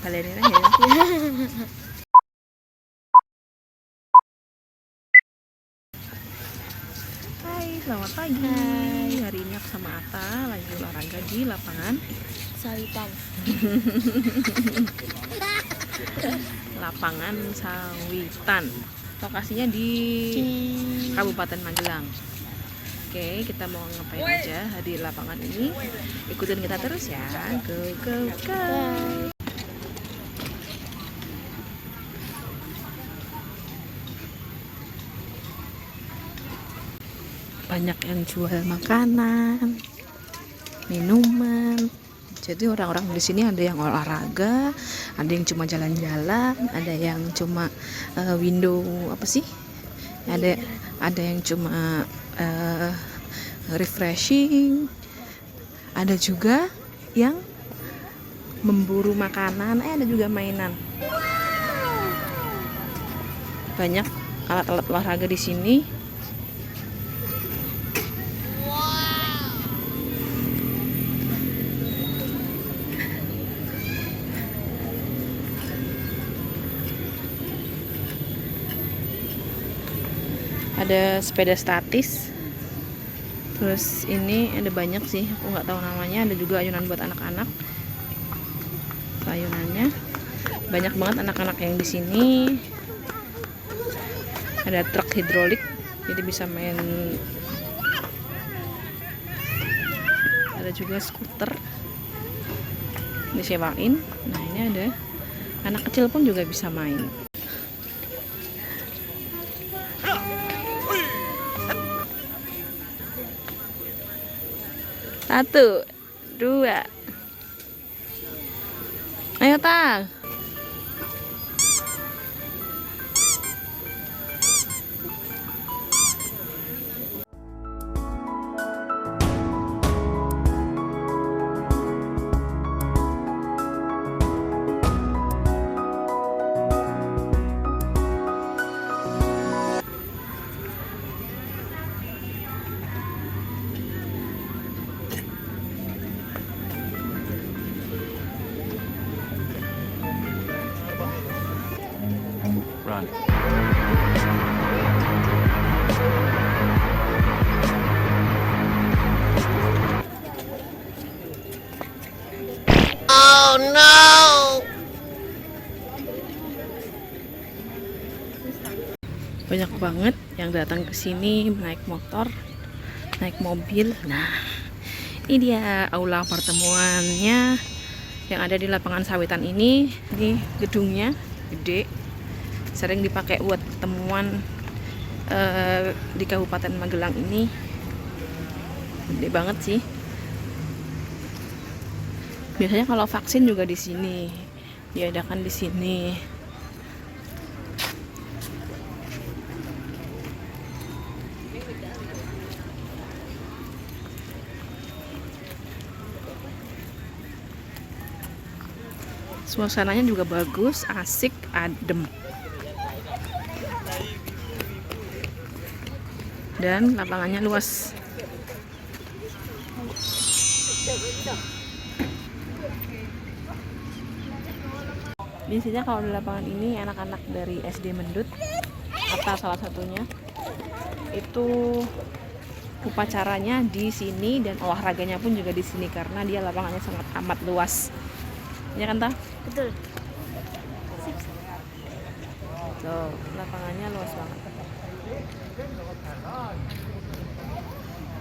Kalian ini ya. Hai, selamat pagi. Hai. Hari ini aku sama Ata lagi olahraga di lapangan Sawitan. lapangan Sawitan. Lokasinya di Kabupaten Magelang. Oke, kita mau ngapain aja di lapangan ini? Ikutin kita terus ya. Go. Banyak yang jual makanan, minuman. Jadi orang-orang di sini ada yang olahraga, ada yang cuma jalan-jalan, ada yang cuma window apa sih? Ada yang cuma refreshing. Ada juga yang memburu makanan, ada juga mainan. Banyak alat-alat olahraga di sini. Ada sepeda statis, terus ini ada banyak sih, aku nggak tahu namanya. Ada juga ayunan buat anak-anak, ayunannya banyak banget anak-anak yang di sini. Ada truk hidrolik, jadi bisa main. Ada juga skuter disewain. Nah, ini ada anak kecil pun juga bisa main. Satu, dua. Ayo, Tang. Run. Oh no. Banyak banget yang datang ke sini naik motor, naik mobil. Nah, ini dia aula pertemuannya yang ada di lapangan Sawitan ini. Di gedungnya gede, sering dipakai buat pertemuan di Kabupaten Magelang ini. Gede banget sih. Biasanya kalau vaksin juga di sini, diadakan di sini. Suasananya juga bagus, asik, adem. Dan lapangannya luas. Biasanya kalau di lapangan ini anak-anak dari SD Mendut atau salah satunya itu upacaranya di sini dan olahraganya pun juga di sini karena dia lapangannya sangat amat luas. Ya kan, Ta? Betul. Tuh, lapangannya luas banget.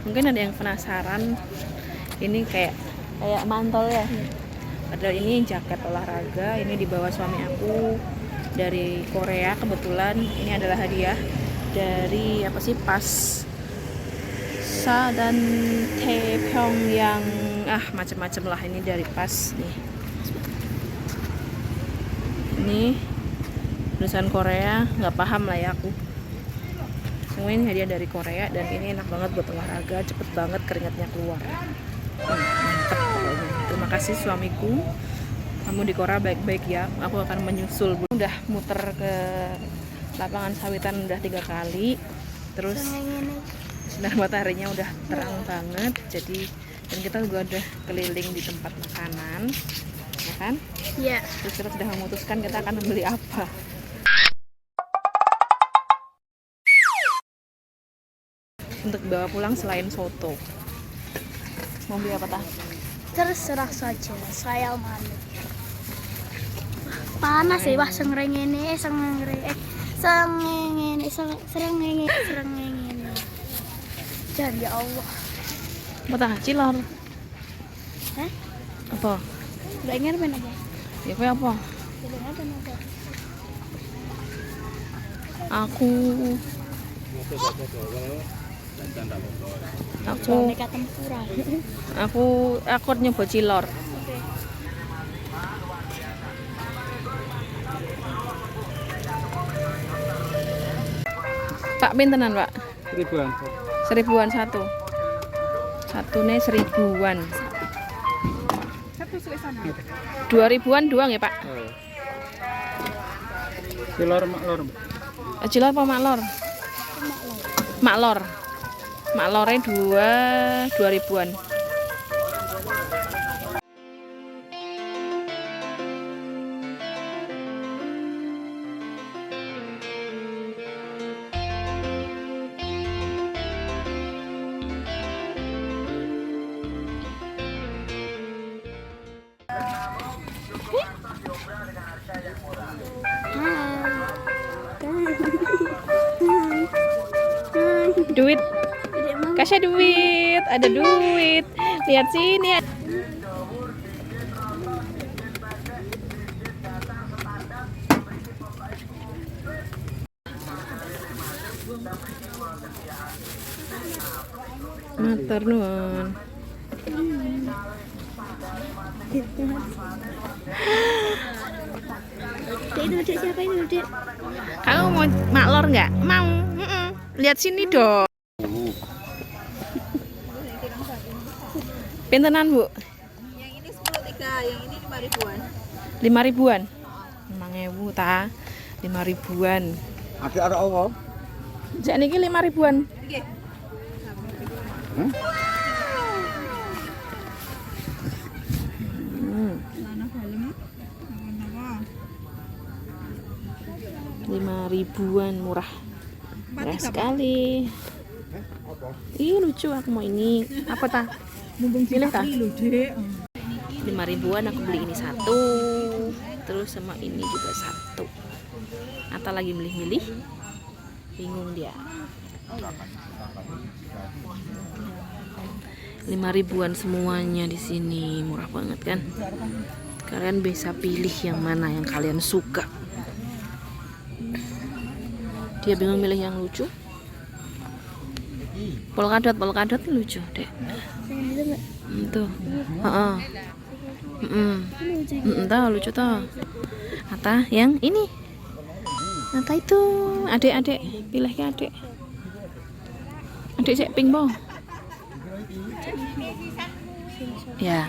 Mungkin ada yang penasaran, ini kayak mantol ya. Padahal ini jaket olahraga, ini dibawa suami aku dari Korea kebetulan. Ini adalah hadiah dari apa sih, PAS dan Taepyeong, macam-macam lah. Ini dari PAS nih. Ini tulisan Korea, nggak paham lah ya aku. Semua ini hadiah dari Korea dan ini enak banget buat olahraga, cepet banget keringatnya keluar. Mantep pokoknya. Terima kasih suamiku, kamu di Korea baik-baik ya. Aku akan menyusul. Udah muter ke lapangan Sawitan udah 3 kali. Terus sinar mataharinya udah terang banget, jadi Dan kita juga udah keliling di tempat makanan, ya kan? Iya. Terus kita sudah memutuskan kita akan membeli apa. Untuk dibawa pulang selain soto. Mau beli apa, Tah? Terserah saja, saya manut. Panas sih, wah serengenge. Dan ya Allah. Apa, Tah? Cilor. Hah? Apa? Udah ingat apa? Ya apa? Udah ingat apa? Aku Aneka tempura. aku nyoba cilor. Oke. Pak, pintenan, Pak? Ribuan. Seribuan satu. Satunya seribuan. 2.000-an doang ya, Pak? Cilor maklor. Cilor apa maklor? Maklor. Maklornya 2.000-an. Duit. Kasih duit, ada duit. Lihat sini. Matur nuwun. Dek, siapa itu, Dek? Kamu mau maklor nggak? Mau. Lihat sini dong. Pintenan, Bu? Yang ini 10.3, yang ini 5.000-an. 5.000-an. 5.000 ta. 5.000-an. Ada apa? Jak niki 5.000-an. Nggih. Hmm. 5.000-an murah. Murah sekali. Ih, lucu, aku mau ini. Apa, Ta? Pilih, Ta? 5.000-an aku beli ini satu. Terus sama ini juga satu. Atau lagi milih-milih. Bingung dia. 5.000-an semuanya di sini, murah banget kan? Kalian bisa pilih yang mana yang kalian suka. Dia bingung milih yang lucu. Polkadot lucu, Dek. Tuh. Heeh. Tuh lucu tuh. Ata yang ini. Ata itu, adik-adik, pilih ke adik. Adik cek pink po. Ya.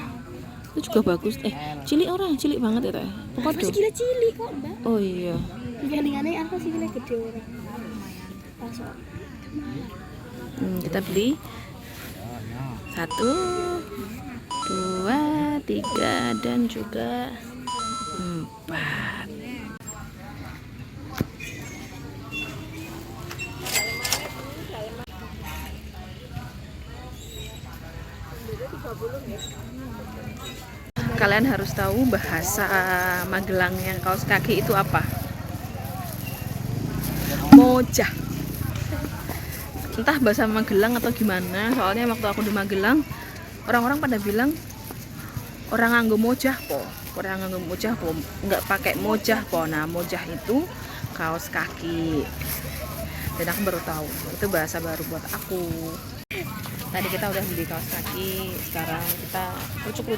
Itu juga bagus. Cilik orang, cilik banget ya, Teh. Terus gila cilik kok, Mbak. Oh iya. Dibandingannya aku sih gila gede orang. Masuk. Kita beli 1, 2, 3 dan juga 4. Kalian harus tahu bahasa Magelang yang kaos kaki itu apa? Mojah. Entah bahasa Magelang atau gimana, soalnya waktu aku di Magelang orang-orang pada bilang orang nganggo mojah po, nggak pakai mojah po. Nah, mojah itu kaos kaki. Dan aku baru tahu itu bahasa baru buat aku. Tadi kita udah beli kaos kaki, sekarang kita kucuk.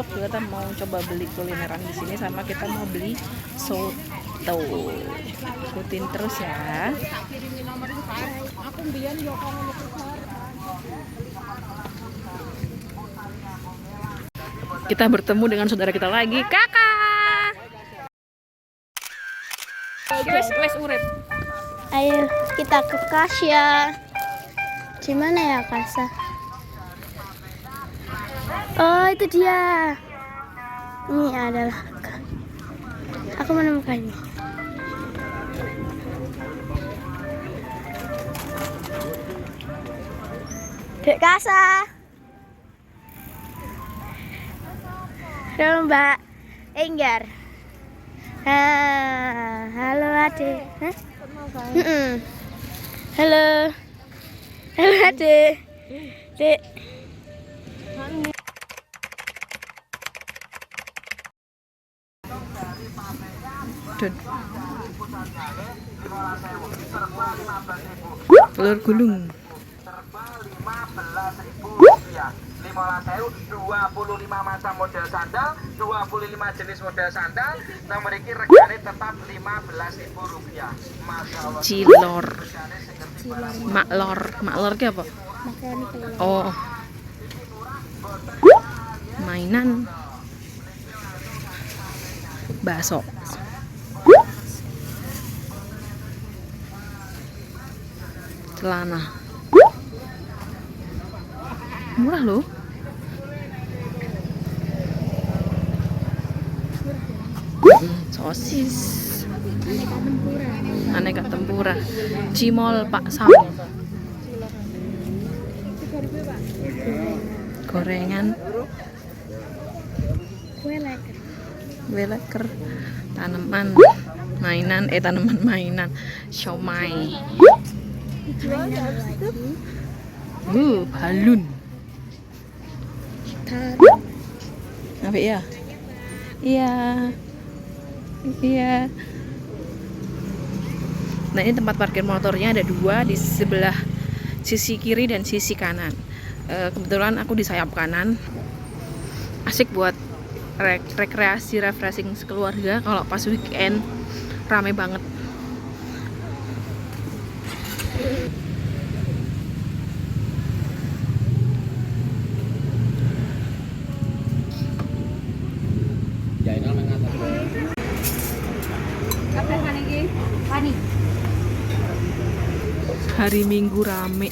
Kita mau coba beli kulineran di sini, sama kita mau beli soto. Ikutin terus ya. Kita bertemu dengan saudara kita lagi, Kakak. Wes urip. Ayo kita ke Kasya. Gimana ya, Kasa? Oh, itu dia. Ini adalah. Aku menemukannya. Dek Kasa. Halo Mbak Enggar. Halo Ade. Hah? Halo. Halo Ade. Dek. Telur gulung. 25 macam model sandal, 25 jenis model sandal, yang memiliki regane tetap Rp15.000. Masya Allah. Cilor. Maklor. Maklor ki apa? Makaroni telur. Oh. Mainan. Bakso. Celana. Murah loh. Sosis. Aneka tempura. Cimol Pak Sam. Gorengan. Kue leker. Weleker. Tanaman mainan. Tanaman mainan. Siomay. Balon. Apa ya? Iya. Iya. Nah, ini tempat parkir motornya ada dua di sebelah sisi kiri dan sisi kanan. Kebetulan aku di sayap kanan. Asik buat rekreasi, refreshing sekeluarga kalau pas weekend, rame banget. Hari Minggu rame.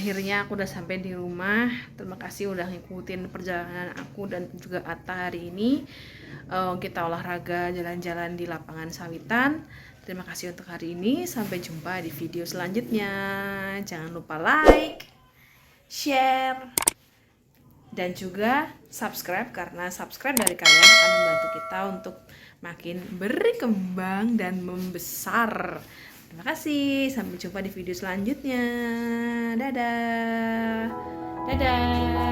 Akhirnya aku udah sampai di rumah. Terima kasih udah ngikutin perjalanan aku dan juga Atta hari ini. Kita olahraga jalan-jalan di lapangan sawitan. Terima kasih untuk hari ini. Sampai jumpa di video selanjutnya. Jangan lupa like, share, dan juga subscribe, karena subscribe dari kalian akan membantu kita untuk makin berkembang dan membesar. Terima kasih, sampai jumpa di video selanjutnya. Dadah. Dadah.